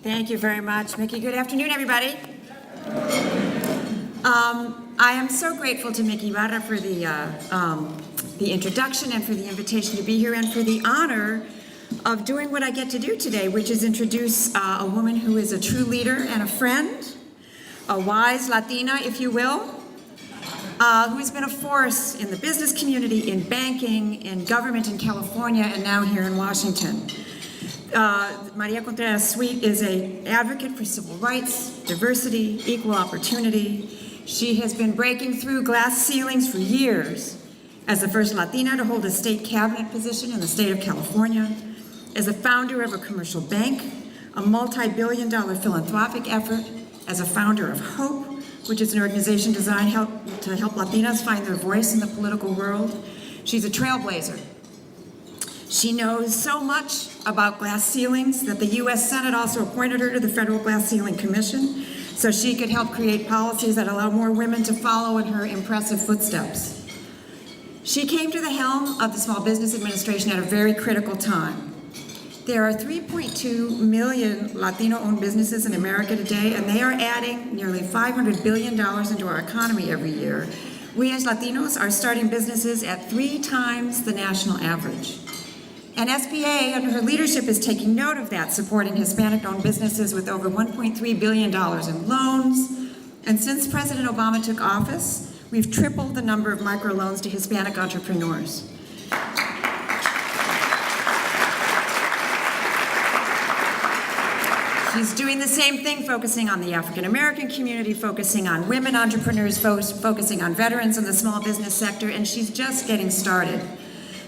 Thank you very much, Mickey. Good afternoon, everybody. I am so grateful to Mickey Ibarra for the introduction and for the invitation to be here and for the honor of doing what I get to do today, which is introduce a woman who is a true leader and a friend, a wise Latina, if you will, who has been a force in the business community, in banking, in government in California, and now here in Washington. Maria Contreras-Sweet is an advocate for civil rights, diversity, equal opportunity. She has been breaking through glass ceilings for years as the first Latina to hold a state cabinet position in the state of California, as a founder of a commercial bank, a multi-billion-dollar philanthropic effort, as a founder of HOPE, which is an organization designed to help Latinas find their voice in the political world. She's a trailblazer. She knows so much about glass ceilings that the U.S. Senate also appointed her to the Federal Glass Ceiling Commission so she could help create policies that allow more women to follow in her impressive footsteps. She came to the helm of the Small Business Administration at a very critical time. There are 3.2 million Latino-owned businesses in America today, and they are adding nearly $500 billion into our economy every year. We as Latinos are starting businesses at 3 times the national average. And SBA, under her leadership, is taking note of that, supporting Hispanic-owned businesses with over $1.3 billion in loans. And since President Obama took office, we've tripled the number of microloans to Hispanic entrepreneurs. She's doing the same thing, focusing on the African-American community, focusing on women entrepreneurs, focusing on veterans in the small business sector, and she's just getting started.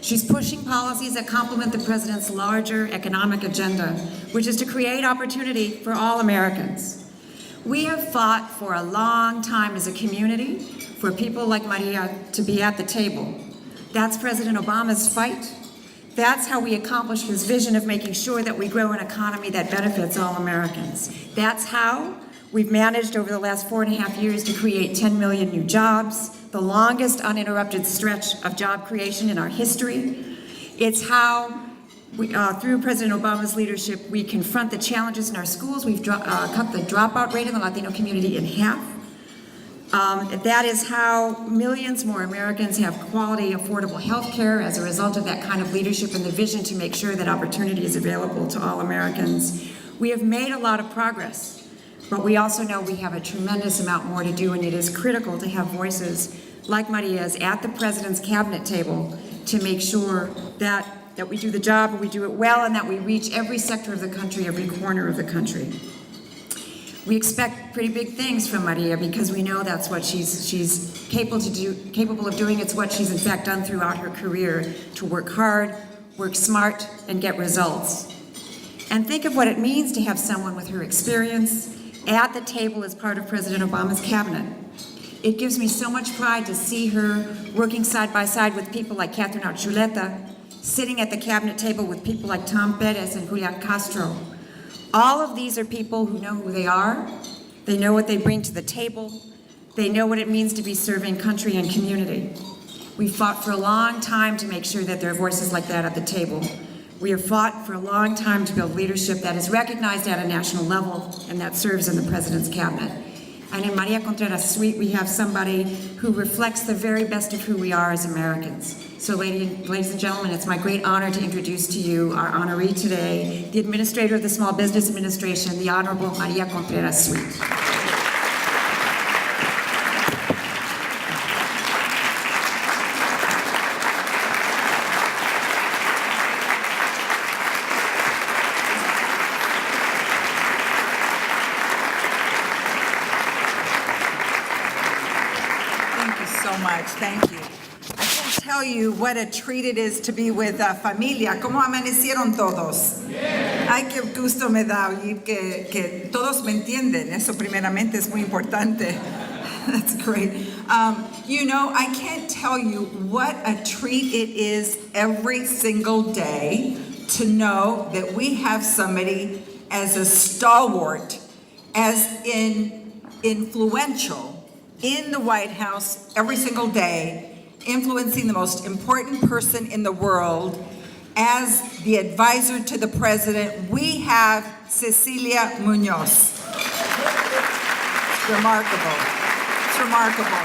She's pushing policies that complement the president's larger economic agenda, which is to create opportunity for all Americans. We have fought for a long time as a community for people like Maria to be at the table. That's President Obama's fight. That's how we accomplish his vision of making sure that we grow an economy that benefits all Americans. That's how we've managed over the last 4.5 years to create 10 million new jobs, the longest uninterrupted stretch of job creation in our history. It's how, through President Obama's leadership, we confront the challenges in our schools. We've cut the dropout rate in the Latino community in half. That is how millions more Americans have quality, affordable health care as a result of that kind of leadership and the vision to make sure that opportunity is available to all Americans. We have made a lot of progress. But we also know we have a tremendous amount more to do, and it is critical to have voices like Maria's at the president's cabinet table to make sure that we do the job, and we do it well, and that we reach every sector of the country, every corner of the country. We expect pretty big things from Maria because we know that's what she's capable of doing. It's what she's in fact done throughout her career, to work hard, work smart, and get results. And think of what it means to have someone with her experience at the table as part of President Obama's cabinet. It gives me so much pride to see her working side by side with people like Catherine Archuleta, sitting at the cabinet table with people like Tom Perez and Julian Castro. All of these are people who know who they are, they know what they bring to the table, they know what it means to be serving country and community. We fought for a long time to make sure that there are voices like that at the table. We have fought for a long time to build leadership that is recognized at a national level and that serves in the president's cabinet. And in Maria Contreras-Sweet, we have somebody who reflects the very best of who we are as Americans. So ladies and gentlemen, it's my great honor to introduce to you our honoree today, the Administrator of the Small Business Administration, the Honorable Maria Contreras-Sweet. Thank you. I can't tell you what a treat it is to be with familia. ¿Cómo amanecieron todos? Ay, qué gusto me da oír que todos me entienden. Eso primeramente es muy importante. That's great. You know, I can't tell you what a treat it is every single day to know that we have somebody as a stalwart, as influential in the White House every single day, influencing the most important person in the world, as the advisor to the president, we have Cecilia Munoz. It's remarkable. It's remarkable.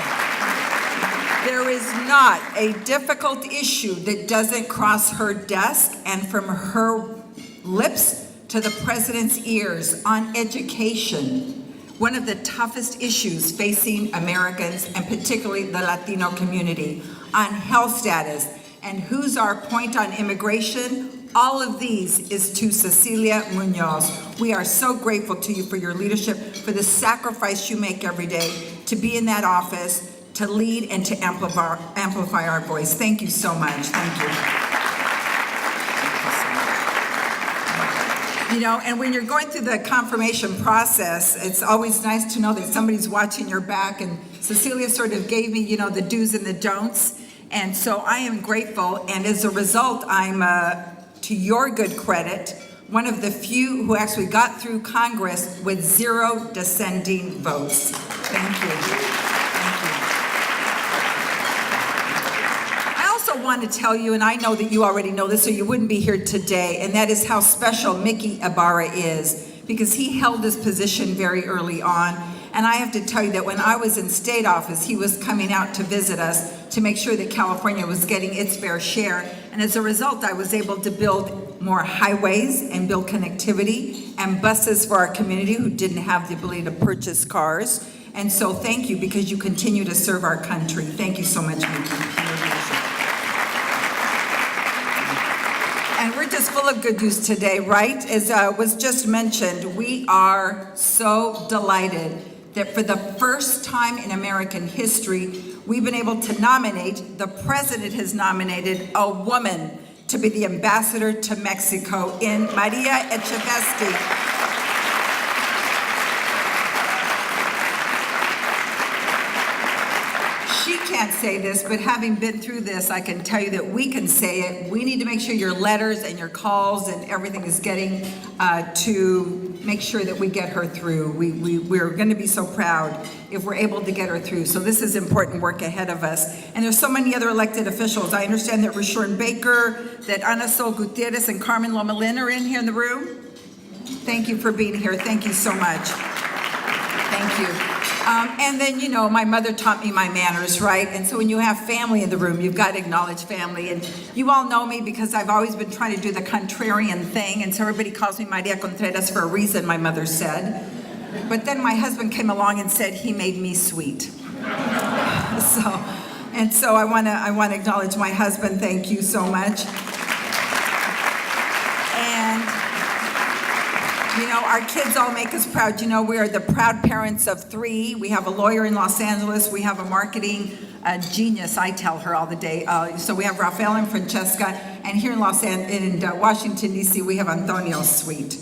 There is not a difficult issue that doesn't cross her desk and from her lips to the president's ears on education. One of the toughest issues facing Americans, and particularly the Latino community, on health status, and who's our point on immigration. All of these is to Cecilia Munoz. We are so grateful to you for your leadership, for the sacrifice you make every day to be in that office, to lead and to amplify our voice. Thank you so much. Thank you. You know, and when you're going through the confirmation process, it's always nice to know that somebody's watching your back. And Cecilia sort of gave me, you know, the do's and the don'ts. And so I am grateful. And as a result, I'm, to your good credit, one of the few who actually got through Congress with 0 dissenting votes. Thank you. Thank you. I also want to tell you, and I know that you already know this, or you wouldn't be here today, and that is how special Mickey Ibarra is, because he held this position very early on. And I have to tell you that when I was in state office, he was coming out to visit us to make sure that California was getting its fair share. And as a result, I was able to build more highways and build connectivity and buses for our community who didn't have the ability to purchase cars. And so thank you, because you continue to serve our country. Thank you so much, Mickey. And we're just full of good news today, right? As was just mentioned, we are so delighted that for the first time in American history, we've been able to nominate, the president has nominated a woman to be the ambassador to Mexico in Maria Echeveste. She can't say this, but having been through this, I can tell you that we can say it. We need to make sure your letters and your calls and everything is getting to make sure that we get her through. We're going to be so proud if we're able to get her through. So this is important work ahead of us. And there's so many other elected officials. I understand that Rashorn Baker, that Ana Sol Gutierrez and Carmen Lomelin are in here in the room. Thank you for being here. Thank you so much. Thank you. And then, you know, my mother taught me my manners, right? And so when you have family in the room, you've got to acknowledge family. And you all know me because I've always been trying to do the contrarian thing. And so everybody calls me Maria Contreras for a reason, my mother said. But then my husband came along and said he made me sweet. So I want to acknowledge my husband. Thank you so much. And you know, our kids all make us proud. You know, we are the proud parents of 3. We have a lawyer in Los Angeles. We have a marketing genius, I tell her all the day. So we have Rafael and Francesca. And here in Washington, D.C., we have Antonio Sweet.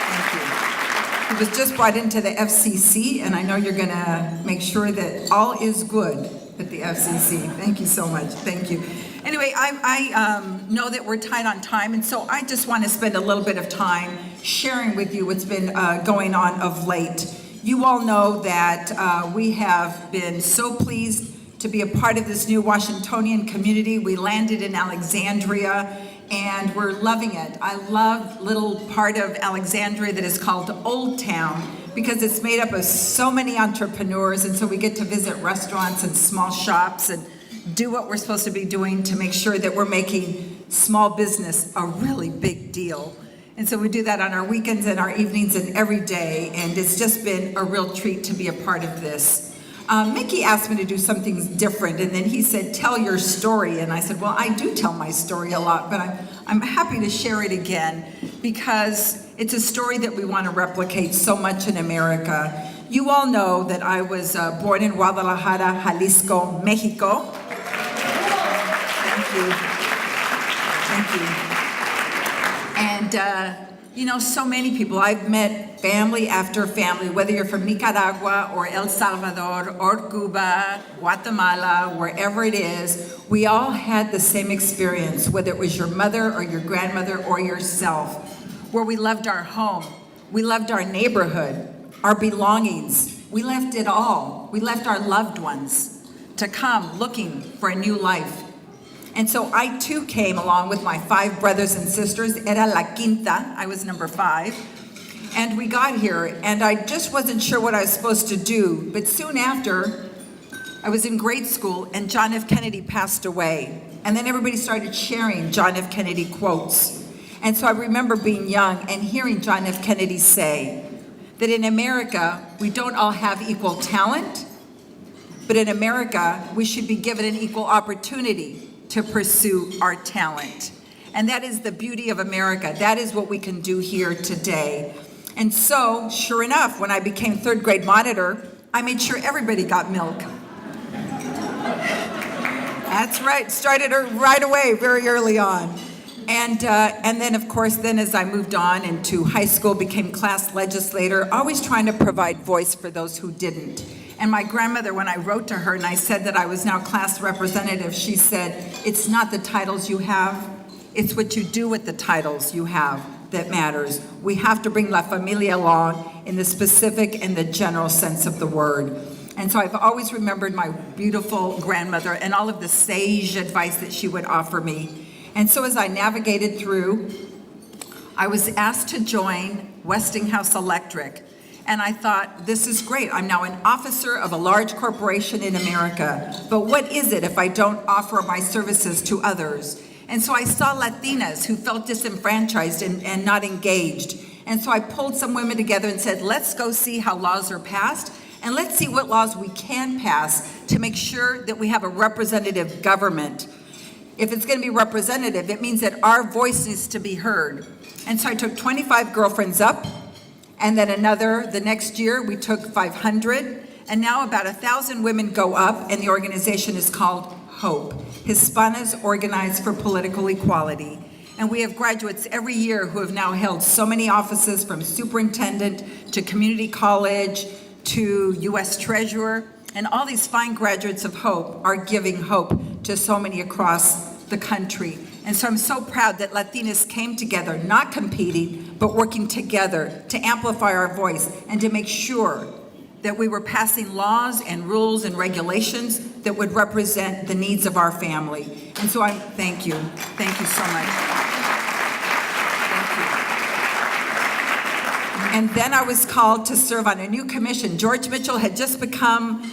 Thank you. He was just brought into the FCC, and I know you're going to make sure that all is good at the FCC. Thank you so much. Thank you. Anyway, I know that we're tight on time, and so I just want to spend a little bit of time sharing with you what's been going on of late. You all know that we have been so pleased to be a part of this new Washingtonian community. We landed in Alexandria, and we're loving it. I love little part of Alexandria that is called Old Town, because it's made up of so many entrepreneurs, and so we get to visit restaurants and small shops and do what we're supposed to be doing to make sure that we're making small business a really big deal. And so we do that on our weekends and our evenings and every day, and it's just been a real treat to be a part of this. Mickey asked me to do something different, and then he said, tell your story. And I said, well, I do tell my story a lot, but I'm happy to share it again because it's a story that we want to replicate so much in America. You all know that I was born in Guadalajara, Jalisco, Mexico. Thank you. And, you know, so many people. I've met family after family, whether you're from Nicaragua or El Salvador or Cuba, Guatemala, wherever it is, we all had the same experience, whether it was your mother or your grandmother or yourself, where we loved our home, we loved our neighborhood, our belongings. We left it all. We left our loved ones to come looking for a new life. And so I too came along with my 5 brothers and sisters. Era la quinta, I was number 5. And we got here, and I just wasn't sure what I was supposed to do. But soon after, I was in grade school, and John F. Kennedy passed away. And then everybody started sharing John F. Kennedy quotes. And so I remember being young and hearing John F. Kennedy say that in America, we don't all have equal talent, but in America, we should be given an equal opportunity to pursue our talent. And that is the beauty of America. That is what we can do here today. And so, sure enough, when I became 3rd grade monitor, I made sure everybody got milk. That's right, started right away, very early on. And then, of course, then as I moved on into high school, became class legislator, always trying to provide voice for those who didn't. And my grandmother, when I wrote to her and I said that I was now class representative, she said, it's not the titles you have, it's what you do with the titles you have that matters. We have to bring La Familia along in the specific and the general sense of the word. And so I've always remembered my beautiful grandmother and all of the sage advice that she would offer me. And so as I navigated through, I was asked to join Westinghouse Electric. And I thought, this is great. I'm now an officer of a large corporation in America. But what is it if I don't offer my services to others? And so I saw Latinas who felt disenfranchised and not engaged. And so I pulled some women together and said, let's go see how laws are passed. And let's see what laws we can pass to make sure that we have a representative government. If it's going to be representative, it means that our voice needs to be heard. And so I took 25 girlfriends up. And then the next year, we took 500, and now about 1,000 women go up, and the organization is called HOPE, Hispanas Organized for Political Equality. And we have graduates every year who have now held so many offices, from superintendent to community college to U.S. Treasurer, and all these fine graduates of HOPE are giving hope to so many across the country. And so I'm so proud that Latinas came together, not competing, but working together to amplify our voice and to make sure that we were passing laws and rules and regulations that would represent the needs of our family. And so thank you. Thank you so much. Thank you. And then I was called to serve on a new commission. George Mitchell had just become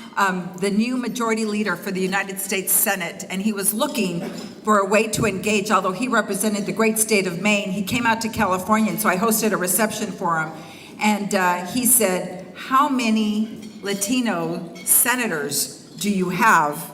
the new majority leader for the United States Senate, and he was looking for a way to engage. Although he represented the great state of Maine, he came out to California, and so I hosted a reception for him. And he said, how many Latino senators do you have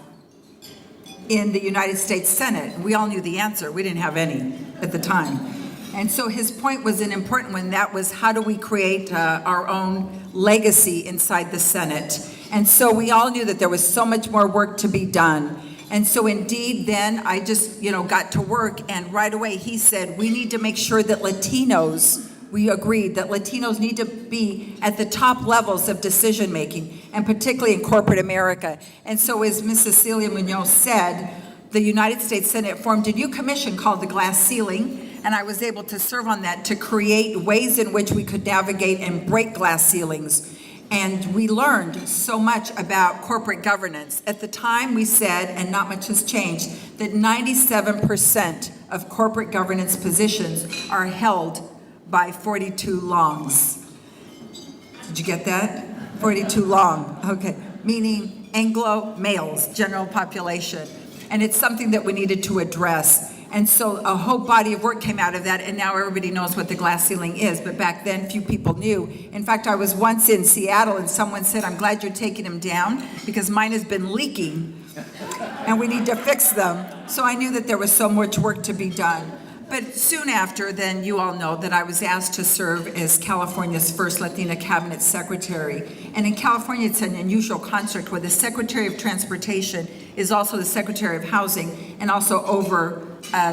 in the United States Senate? And we all knew the answer. We didn't have any at the time. And so his point was an important one. That was, how do we create our own legacy inside the Senate? And so we all knew that there was so much more work to be done. And so indeed, then I just, got to work, and right away he said, we need to make sure that Latinos, we agreed that Latinos need to be at the top levels of decision making, and particularly in corporate America. And so as Ms. Cecilia Munoz said, the United States Senate formed a new commission called the Glass Ceiling, and I was able to serve on that to create ways in which we could navigate and break glass ceilings. And we learned so much about corporate governance. At the time we said, and not much has changed, that 97% of corporate governance positions are held by 42 longs. Did you get that? 42 long, okay. Meaning Anglo males, general population. And it's something that we needed to address. And so a whole body of work came out of that, and now everybody knows what the glass ceiling is, but back then few people knew. In fact, I was once in Seattle and someone said, I'm glad you're taking them down because mine has been leaking and we need to fix them. So I knew that there was so much work to be done. But soon after, then you all know that I was asked to serve as California's first Latina cabinet secretary. And in California, it's an unusual construct where the Secretary of Transportation is also the Secretary of Housing and also over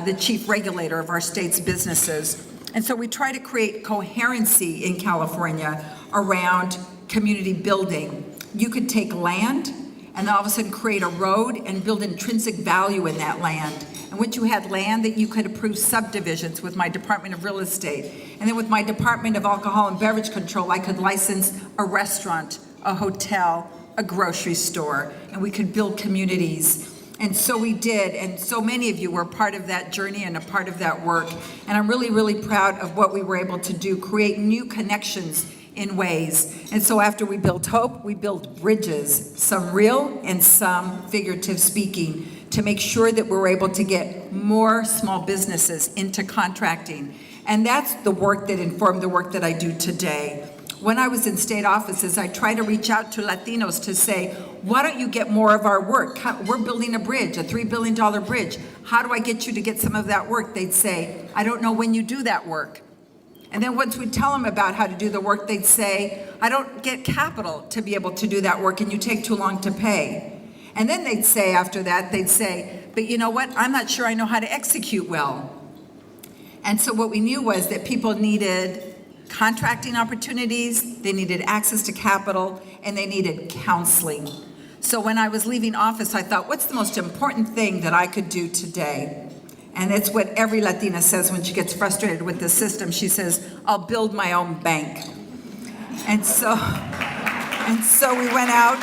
the chief regulator of our state's businesses. And so we try to create coherency in California around community building. You could take land and then all of a sudden create a road and build intrinsic value in that land. And once you had land, that you could approve subdivisions with my Department of Real Estate. And then with my Department of Alcohol and Beverage Control, I could license a restaurant, a hotel, a grocery store, and we could build communities. And so we did, and so many of you were part of that journey and a part of that work. And I'm really, really proud of what we were able to do, create new connections in ways. And so after we built hope, we built bridges, some real and some figurative speaking, to make sure that we're able to get more small businesses into contracting. And that's the work that informed the work that I do today. When I was in state offices, I try to reach out to Latinos to say, why don't you get more of our work? We're building a bridge, a $3 billion bridge. How do I get you to get some of that work? They'd say, I don't know when you do that work. And then once we tell them about how to do the work, they'd say, I don't get capital to be able to do that work, and you take too long to pay. And then they'd say after that, they'd say, but you know what? I'm not sure I know how to execute well. And so what we knew was that people needed contracting opportunities, they needed access to capital, and they needed counseling. So when I was leaving office, I thought, what's the most important thing that I could do today? And it's what every Latina says when she gets frustrated with the system. She says, I'll build my own bank. And so we went out,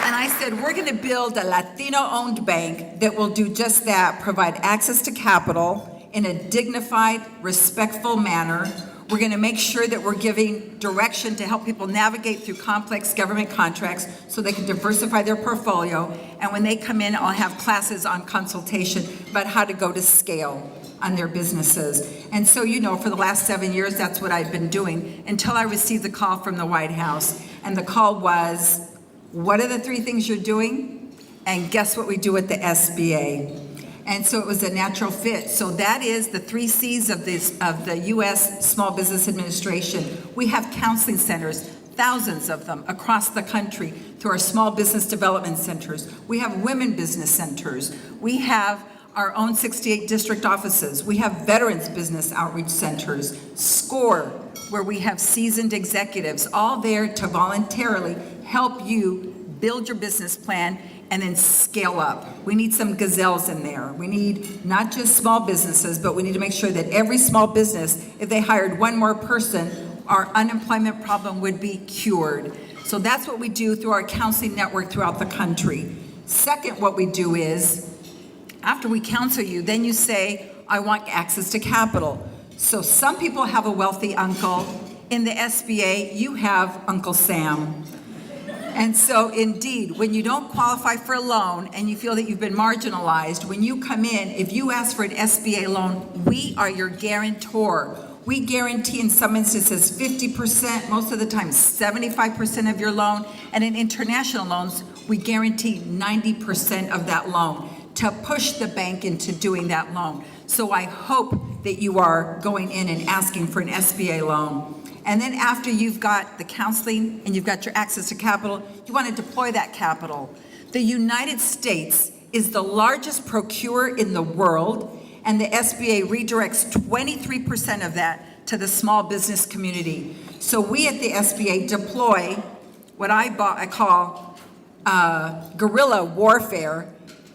and I said, we're gonna build a Latino-owned bank that will do just that, provide access to capital in a dignified, respectful manner. We're gonna make sure that we're giving direction to help people navigate through complex government contracts so they can diversify their portfolio. And when they come in, I'll have classes on consultation about how to go to scale on their businesses. And so, you know, for the last 7 years, that's what I've been doing until I received the call from the White House. And the call was, what are the 3 things you're doing? And guess what we do at the SBA? And so it was a natural fit. So that is the 3 C's of the U.S. Small Business Administration. We have counseling centers, thousands of them across the country through our small business development centers. We have women business centers. We have our own 68 district offices. We have veterans business outreach centers, SCORE, where we have seasoned executives, all there to voluntarily help you build your business plan and then scale up. We need some gazelles in there. We need not just small businesses, but we need to make sure that every small business, if they hired 1 more person, our unemployment problem would be cured. So that's what we do through our counseling network throughout the country. Second, what we do is, after we counsel you, then you say, I want access to capital. So some people have a wealthy uncle. In the SBA, you have Uncle Sam. And so indeed, when you don't qualify for a loan and you feel that you've been marginalized, when you come in, if you ask for an SBA loan, we are your guarantor. We guarantee in some instances 50%, most of the time 75% of your loan. And in international loans, we guarantee 90% of that loan to push the bank into doing that loan. So I hope that you are going in and asking for an SBA loan. And then after you've got the counseling and you've got your access to capital, you want to deploy that capital. The United States is the largest procurer in the world, and the SBA redirects 23% of that to the small business community. So we at the SBA deploy what I call guerrilla warfare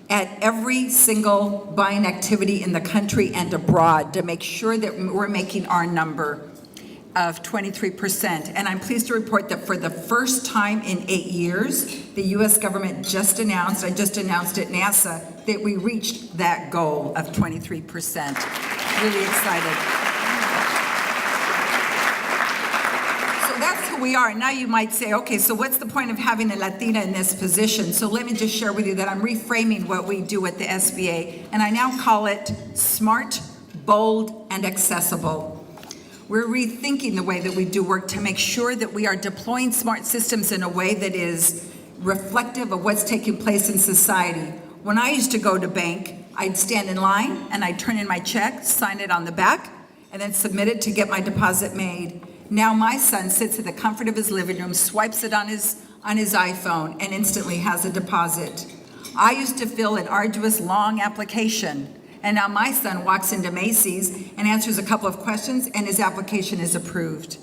at every single buying activity in the country and abroad to make sure that we're making our number of 23%. And I'm pleased to report that for the first time in 8 years, the US government just announced, I just announced at NASA, that we reached that goal of 23%. Really excited. So that's who we are. Now you might say, okay, so what's the point of having a Latina in this position? So let me just share with you that I'm reframing what we do at the SBA, and I now call it smart, bold, and accessible. We're rethinking the way that we do work to make sure that we are deploying smart systems in a way that is reflective of what's taking place in society. When I used to go to bank, I'd stand in line and I'd turn in my check, sign it on the back, and then submit it to get my deposit made. Now my son sits at the comfort of his living room, swipes it on his iPhone, and instantly has a deposit. I used to fill an arduous, long application. And now my son walks into Macy's and answers a couple of questions and his application is approved.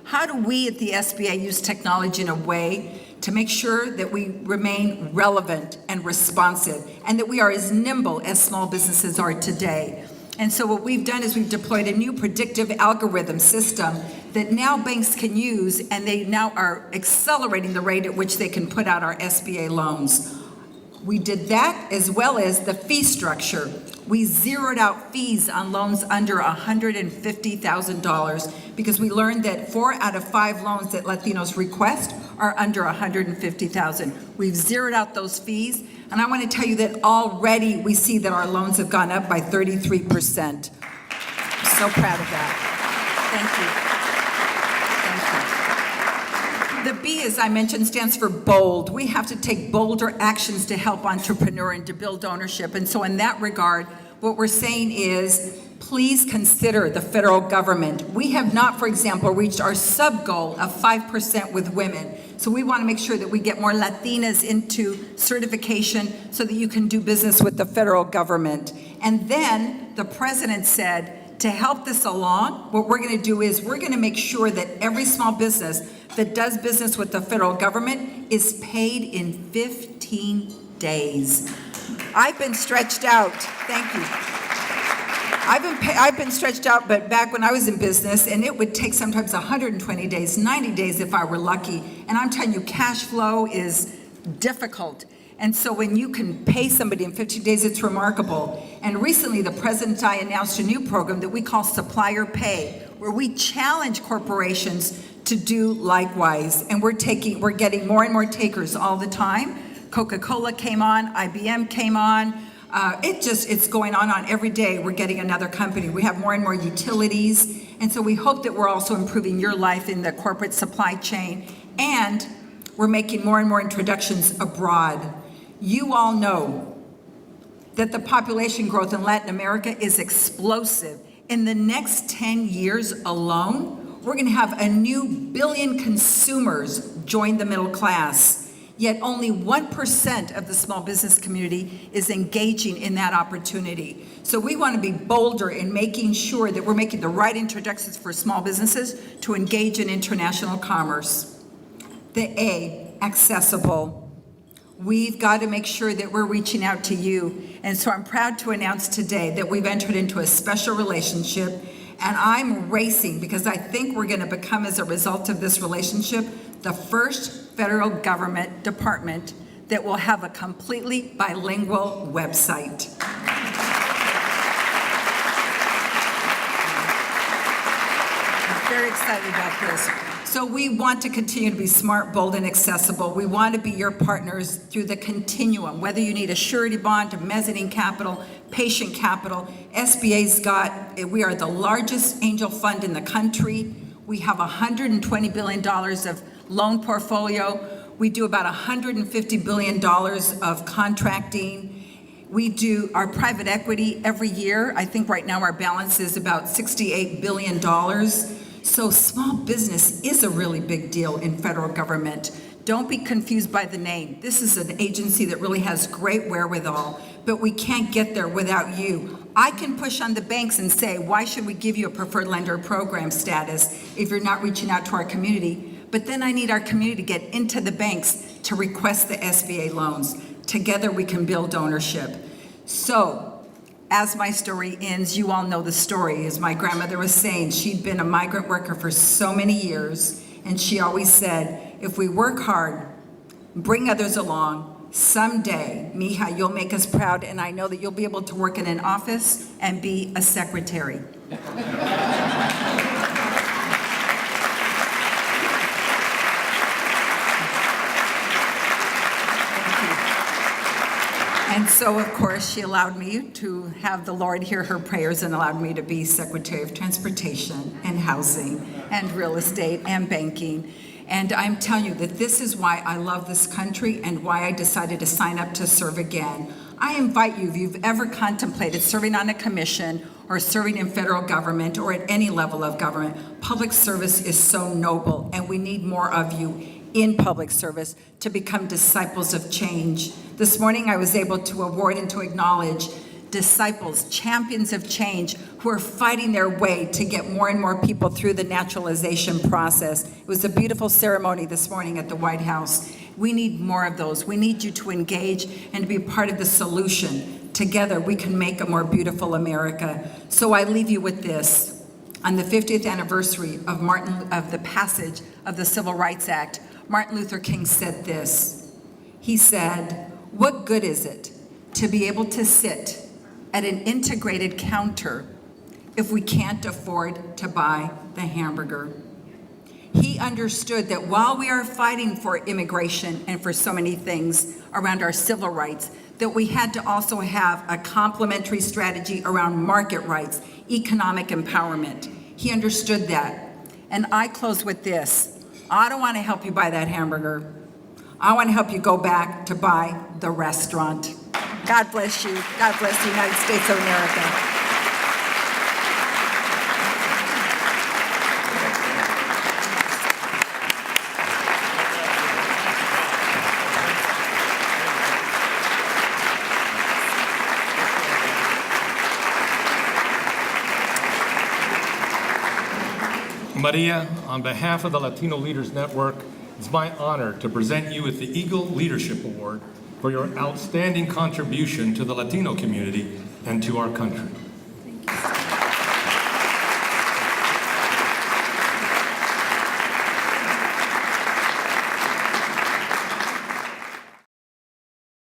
How do we at the SBA use technology in a way to make sure that we remain relevant and responsive and that we are as nimble as small businesses are today? And so what we've done is we've deployed a new predictive algorithm system that now banks can use, and they now are accelerating the rate at which they can put out our SBA loans. We did that as well as the fee structure. We zeroed out fees on loans under $150,000 because we learned that 4 out of 5 loans that Latinos request are under $150,000. We've zeroed out those fees, and I want to tell you that already we see that our loans have gone up by 33%. I'm so proud of that. Thank you. The B, as I mentioned, stands for bold. We have to take bolder actions to help entrepreneur and to build ownership. And so in that regard, what we're saying is, please consider the federal government. We have not, for example, reached our sub-goal of 5% with women. So we want to make sure that we get more Latinas into certification so that you can do business with the federal government. And then the president said, to help this along, what we're going to do is we're going to make sure that every small business that does business with the federal government is paid in 15 days. I've been stretched out. Thank you. I've been stretched out, but back when I was in business, and it would take sometimes 120 days, 90 days if I were lucky. And I'm telling you, cash flow is difficult. And so when you can pay somebody in 15 days, it's remarkable. And recently, the president and I announced a new program that we call Supplier Pay, where we challenge corporations to do likewise. And we're getting more and more takers all the time. Coca-Cola came on, IBM came on. It's going on every day. We're getting another company. We have more and more utilities. And so we hope that we're also improving your life in the corporate supply chain. And we're making more and more introductions abroad. You all know that the population growth in Latin America is explosive. In the next 10 years alone, we're going to have a new 1 billion consumers join the middle class. Yet only 1% of the small business community is engaging in that opportunity. So we want to be bolder in making sure that we're making the right introductions for small businesses to engage in international commerce. The A, accessible. We've got to make sure that we're reaching out to you. And so I'm proud to announce today that we've entered into a special relationship, and I'm racing because I think we're going to become, as a result of this relationship, the first federal government department that will have a completely bilingual website. I'm very excited about this. So we want to continue to be smart, bold, and accessible. We want to be your partners through the continuum, whether you need a surety bond, a mezzanine capital, patient capital. SBA's we are the largest angel fund in the country. We have $120 billion of loan portfolio. We do about $150 billion of contracting. We do our private equity every year. I think right now our balance is about $68 billion. So small business is a really big deal in federal government. Don't be confused by the name. This is an agency that really has great wherewithal, but we can't get there without you. I can push on the banks and say, why should we give you a preferred lender program status if you're not reaching out to our community? But then I need our community to get into the banks to request the SBA loans. Together we can build ownership. So, as my story ends, you all know the story. As my grandmother was saying, she'd been a migrant worker for so many years, and she always said, if we work hard, bring others along, someday, mija, you'll make us proud, and I know that you'll be able to work in an office and be a secretary. And so, of course, she allowed me to have the Lord hear her prayers and allowed me to be Secretary of Transportation and Housing and Real Estate and Banking. And I'm telling you that this is why I love this country and why I decided to sign up to serve again. I invite you, if you've ever contemplated serving on a commission or serving in federal government or at any level of government, public service is so noble, and we need more of you in public service to become disciples of change. This morning I was able to award and to acknowledge disciples, champions of change, who are fighting their way to get more and more people through the naturalization process. It was a beautiful ceremony this morning at the White House. We need more of those. We need you to engage and to be part of the solution Together, we can make a more beautiful America. So I leave you with this. On the 50th anniversary of the passage of the Civil Rights Act, Martin Luther King said this. He said, "What good is it to be able to sit at an integrated counter if we can't afford to buy the hamburger?" He understood that while we are fighting for immigration and for so many things around our civil rights, that we had to also have a complementary strategy around market rights, economic empowerment. He understood that. And I close with this. I don't want to help you buy that hamburger. I want to help you go back to buy the restaurant. God bless you. God bless the United States of America. Maria, on behalf of the Latino Leaders Network, it's my honor to present you with the Eagle Leadership Award for your outstanding contribution to the Latino community and to our country.